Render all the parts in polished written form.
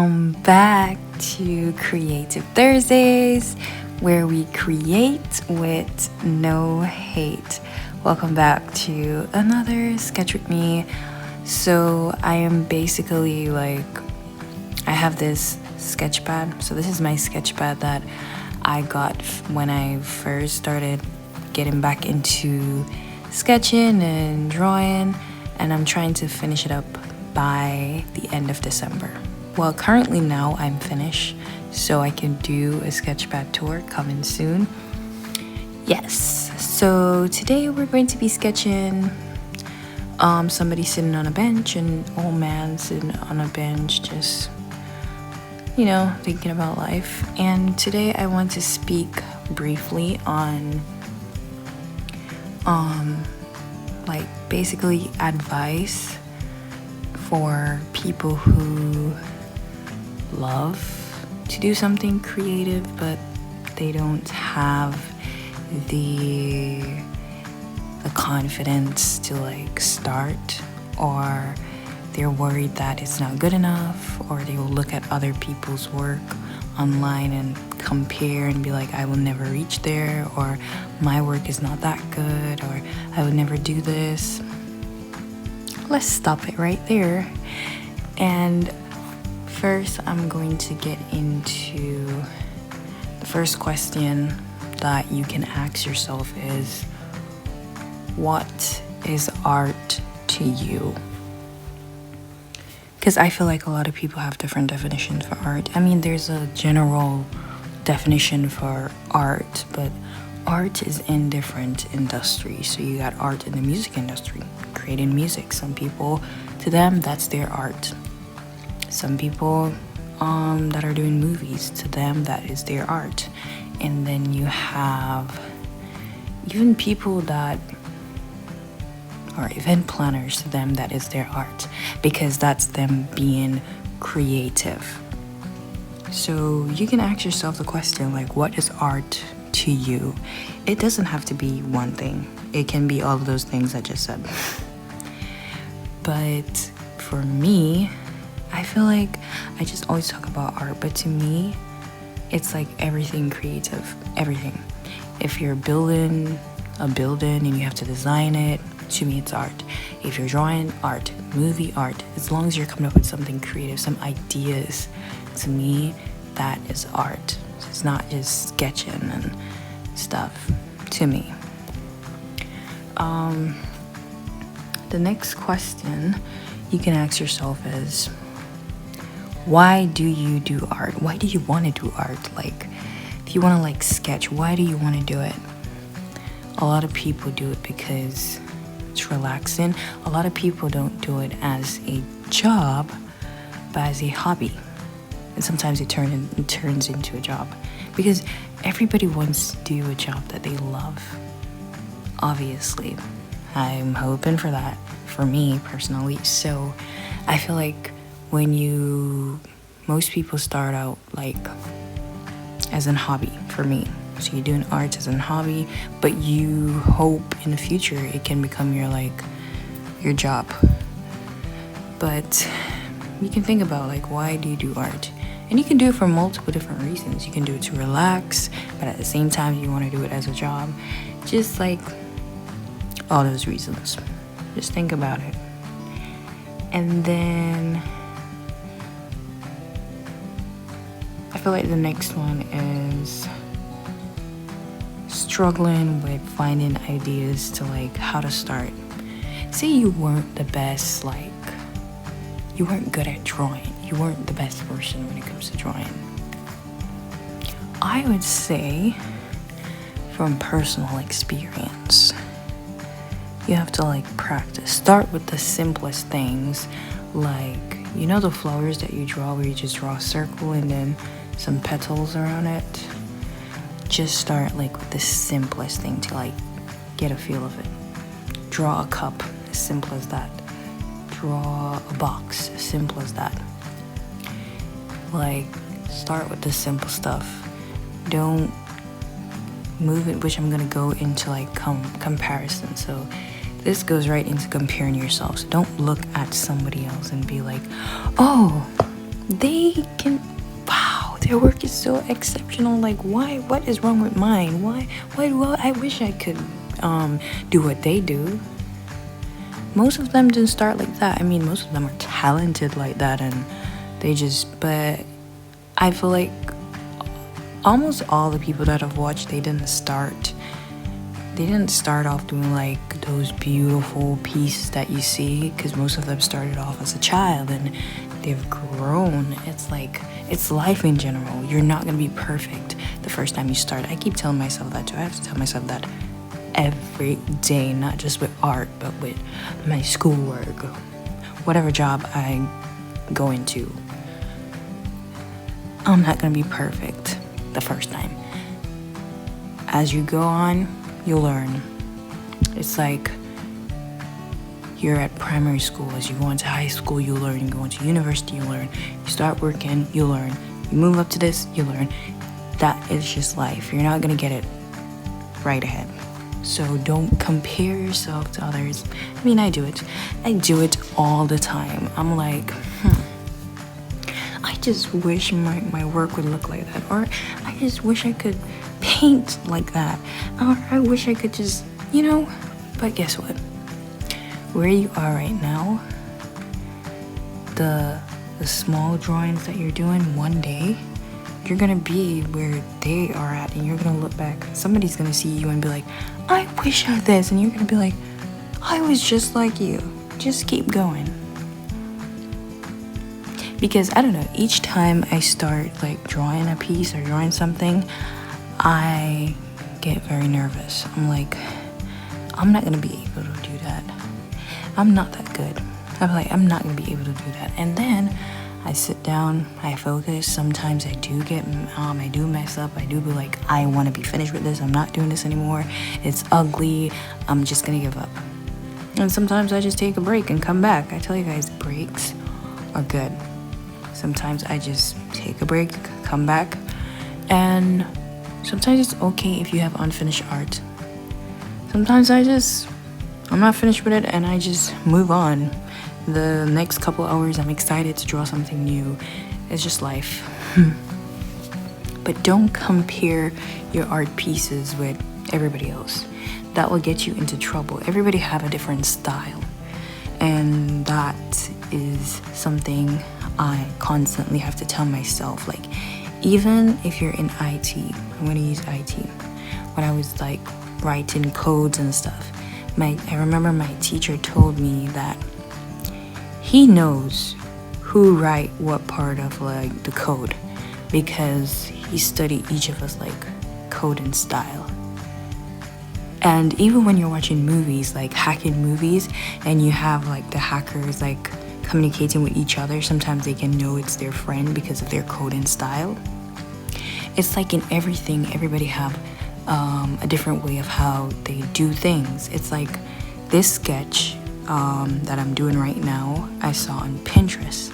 Welcome back to Creative Thursdays, where we create with no hate. Welcome back to another sketch with me. So I am basically I have this sketch pad. So this is my sketch pad that I got when I first started getting back into sketching and drawing, and I'm trying to finish it up by the end of December. Well, currently now I'm finished, so I can do a sketchpad tour coming soon. Yes, so today we're going to be sketching somebody sitting on a bench, an old man sitting on a bench, just thinking about life. And today I want to speak briefly on basically advice for people who love to do something creative, but they don't have the confidence to start, or they're worried that it's not good enough, or they will look at other people's work online and compare and be like, I will never reach there, or my work is not that good, or I would never do this. Let's stop it right there. And first, I'm going to get into the first question that you can ask yourself is, what is art to you? Because I feel like a lot of people have different definitions for art. I mean, there's a general definition for art, but art is in different industries. So you got art in the music industry, creating music. Some people, to them, that's their art. Some people that are doing movies, to them, that is their art. And then you have even people that are event planners, to them, that is their art, because that's them being creative. So you can ask yourself the question, what is art to you? It doesn't have to be one thing. It can be all of those things I just said. But for me, I feel like I just always talk about art, but to me, it's everything creative, everything. If you're building a building and you have to design it, to me it's art. If you're drawing, art. Movie, art. As long as you're coming up with something creative, some ideas, to me, that is art. It's not just sketching and stuff, to me. The next question you can ask yourself is, why do you do art? Why do you want to do art? If you want to sketch, why do you want to do it? A lot of people do it because it's relaxing. A lot of people don't do it as a job, but as a hobby. And sometimes it turns into a job, because everybody wants to do a job that they love. Obviously, I'm hoping for that for me personally. So I feel like most people start out as a hobby. For me, so you're doing art as a hobby, but you hope in the future it can become your job. But you can think about why do you do art? And you can do it for multiple different reasons. You can do it to relax, but at the same time you want to do it as a job. Just all those reasons. Just think about it. And then I feel like the next one is struggling with finding ideas to how to start. Say you weren't the best, you weren't good at drawing. You weren't the best person when it comes to drawing. I would say, from personal experience, you have to practice. Start with the simplest things, the flowers that you draw, where you just draw a circle and then some petals around it. Just start with the simplest thing to get a feel of it. Draw a cup, as simple as that. Draw a box, as simple as that. Start with the simple stuff. Don't move it, which I'm gonna go into comparison. So this goes right into comparing yourself. So don't look at somebody else and be like, oh, they can, wow, their work is so exceptional. Like, why? What is wrong with mine? Why do I wish I could do what they do. Most of them didn't start like that. I mean, most of them are talented like that, and but I feel like almost all the people that I've watched, they didn't start off doing like those beautiful pieces that you see, because most of them started off as a child and they've grown. It's like, it's life in general. You're not gonna be perfect the first time you start. I keep telling myself that too. I have to tell myself that every day, not just with art, but with my schoolwork, whatever job I go into. I'm not gonna be perfect the first time. As you go on, you'll learn. It's like you're at primary school. As you go into high school, you learn. You go into university, you learn. You start working, you learn. You move up to this, you learn. That is just life. You're not gonna get it right ahead. So don't compare yourself to others. I mean, I do it. I do it all the time. I'm like, I just wish my work would look like that. Or I just wish I could paint like that. Or I wish I could just, But guess what? Where you are right now, the small drawings that you're doing, one day, you're gonna be where they are at, and you're gonna look back. Somebody's gonna see you and be like, I wish I had this. And you're gonna be like, I was just like you. Just keep going. Because I don't know, each time I start like drawing a piece or drawing something, I get very nervous. I'm like, I'm not gonna be able to do that. I'm not that good. I'm like, I'm not gonna be able to do that. And then I sit down, I focus. Sometimes I do I do mess up. I do be like, I want to be finished with this. I'm not doing this anymore. It's ugly. I'm just gonna give up. And sometimes I just take a break and come back. I tell you guys, breaks are good. Sometimes I just take a break, come back, and sometimes it's okay if you have unfinished art. Sometimes I'm not finished with it and I just move on. The next couple hours, I'm excited to draw something new. It's just life. But don't compare your art pieces with everybody else. That will get you into trouble. Everybody have a different style. And that is something I constantly have to tell myself. Like, even if you're in IT, I'm gonna use IT. When I was like writing codes and stuff, I remember my teacher told me that he knows who write what part of like the code, because he studied each of us like code and style. And even when you're watching movies, like hacking movies, and you have like the hackers like communicating with each other, sometimes they can know it's their friend because of their code and style. It's like in everything, everybody have a different way of how they do things. It's like this sketch that I'm doing right now, I saw on Pinterest,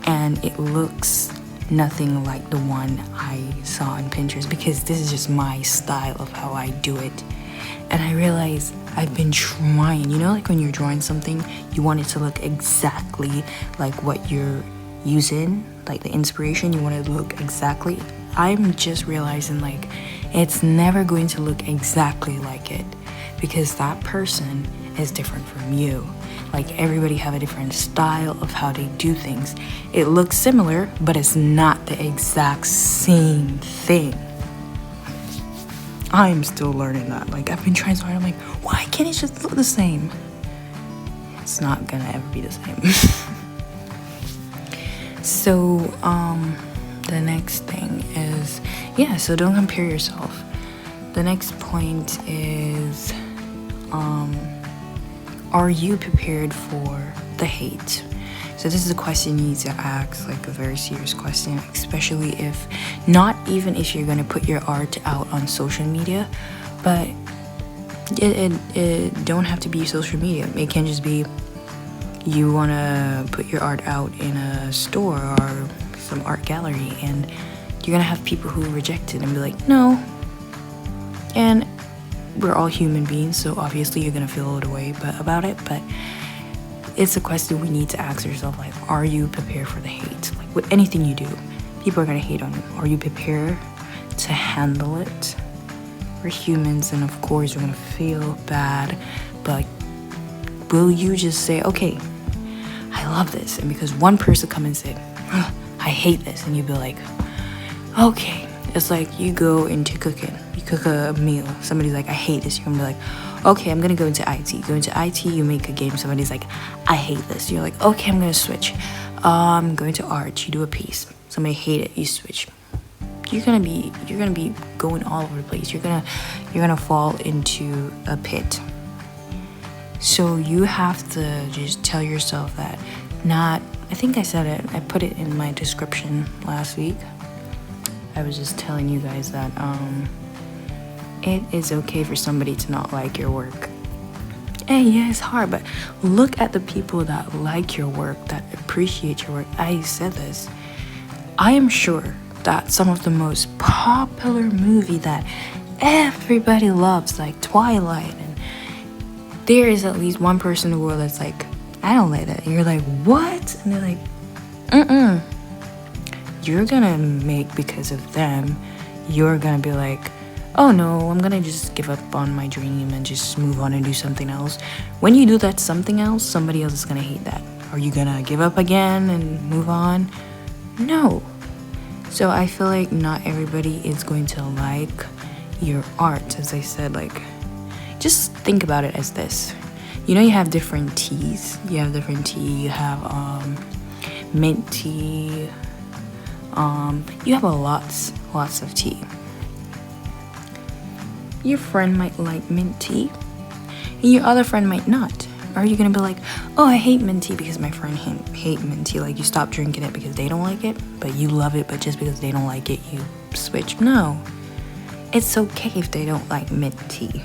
and it looks nothing like the one I saw on Pinterest, because this is just my style of how I do it. And I realized I've been trying, like when you're drawing something, you want it to look exactly like what you're using, like the inspiration, you want it to look exactly. I'm just realizing like it's never going to look exactly like it, because that person is different from you. Like, everybody have a different style of how they do things. It looks similar, but it's not the exact same thing. I'm still learning that. Like, I've been trying so hard. I'm like, why can't it just look the same? It's not gonna ever be the same. So, the next thing is, so don't compare yourself. The next point is, are you prepared for the hate? So this is a question you need to ask, like a very serious question, especially if, not even if you're gonna put your art out on social media, but it don't have to be social media. It can just be you wanna put your art out in a store or some art gallery, and you're gonna have people who reject it and be like, no. And we're all human beings, so obviously you're gonna feel a little way about it, but it's a question we need to ask ourselves, like, are you prepared for the hate? Like with anything you do, people are gonna hate on you. Are you prepared to handle it? We're humans, and of course we're gonna feel bad, but will you just say, okay, I love this, and because one person come and say, I hate this, and you be like, okay. It's like you go into cooking, you cook a meal, somebody's like, I hate this, you're gonna be like, okay, I'm gonna go into IT. Go into IT, you make a game, somebody's like, I hate this, you're like, okay, I'm gonna switch. Going to art, you do a piece, somebody hate it, you switch. You're gonna be going all over the place. You're gonna fall into a pit. So you have to just tell yourself that I think I said it, I put it in my description last week. I was just telling you guys that it is okay for somebody to not like your work. And yeah, it's hard, but look at the people that like your work, that appreciate your work. I said this. I am sure that some of the most popular movie that everybody loves, like Twilight, and there is at least one person in the world that's like, I don't like that. And you're like, what? And they're like, you're gonna make, because of them, you're gonna be like, oh no, I'm gonna just give up on my dream and just move on and do something else. When you do that something else, somebody else is gonna hate that. Are you gonna give up again and move on? No. So I feel like not everybody is going to like your art. As I said, like, just think about it as this. You know, you have different teas. You have mint tea. You have lots of tea. Your friend might like mint tea, and your other friend might not. Are you gonna be like, oh, I hate mint tea because my friend hate mint tea? Like, you stop drinking it because they don't like it, but you love it, but just because they don't like it, you switch. No, it's okay if they don't like mint tea.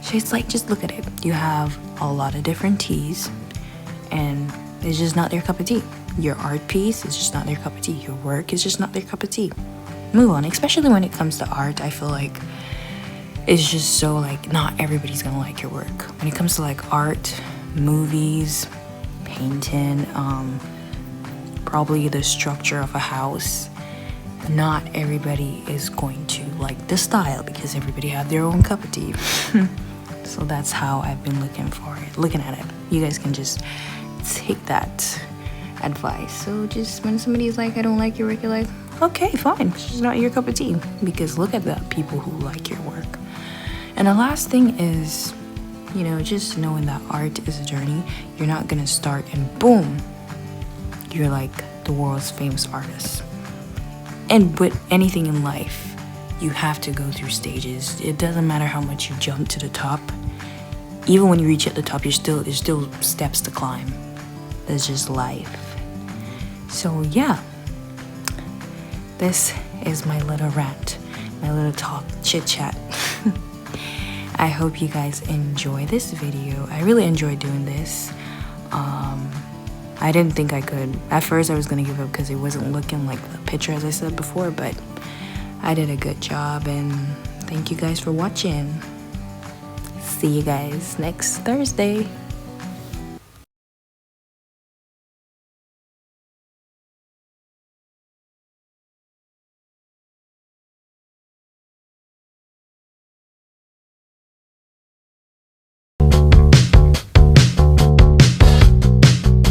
So it's like, just look at it. You have a lot of different teas, and it's just not their cup of tea. Your art piece is just not their cup of tea. Your work is just not their cup of tea. Move on. Especially when it comes to art, I feel like it's just so, like, not everybody's gonna like your work. When it comes to like art, movies, painting, probably the structure of a house, not everybody is going to like the style because everybody have their own cup of tea. So that's how I've been looking at it. You guys can just take that advice. So just when somebody's like, I don't like your work, you're like, okay, fine, it's just not your cup of tea. Because look at the people who like your work. And the last thing is, you know, just knowing that art is a journey. You're not gonna start and boom, you're like the world's famous artist. And with anything in life, you have to go through stages. It doesn't matter how much you jump to the top. Even when you reach at the top, there's still steps to climb. That's just life. So yeah, this is my little rant, my little talk, chit chat. I hope you guys enjoy this video. I really enjoyed doing this. I didn't think I could. At first I was gonna give up because it wasn't looking like the picture as I said before, but I did a good job, and thank you guys for watching. See you guys next Thursday.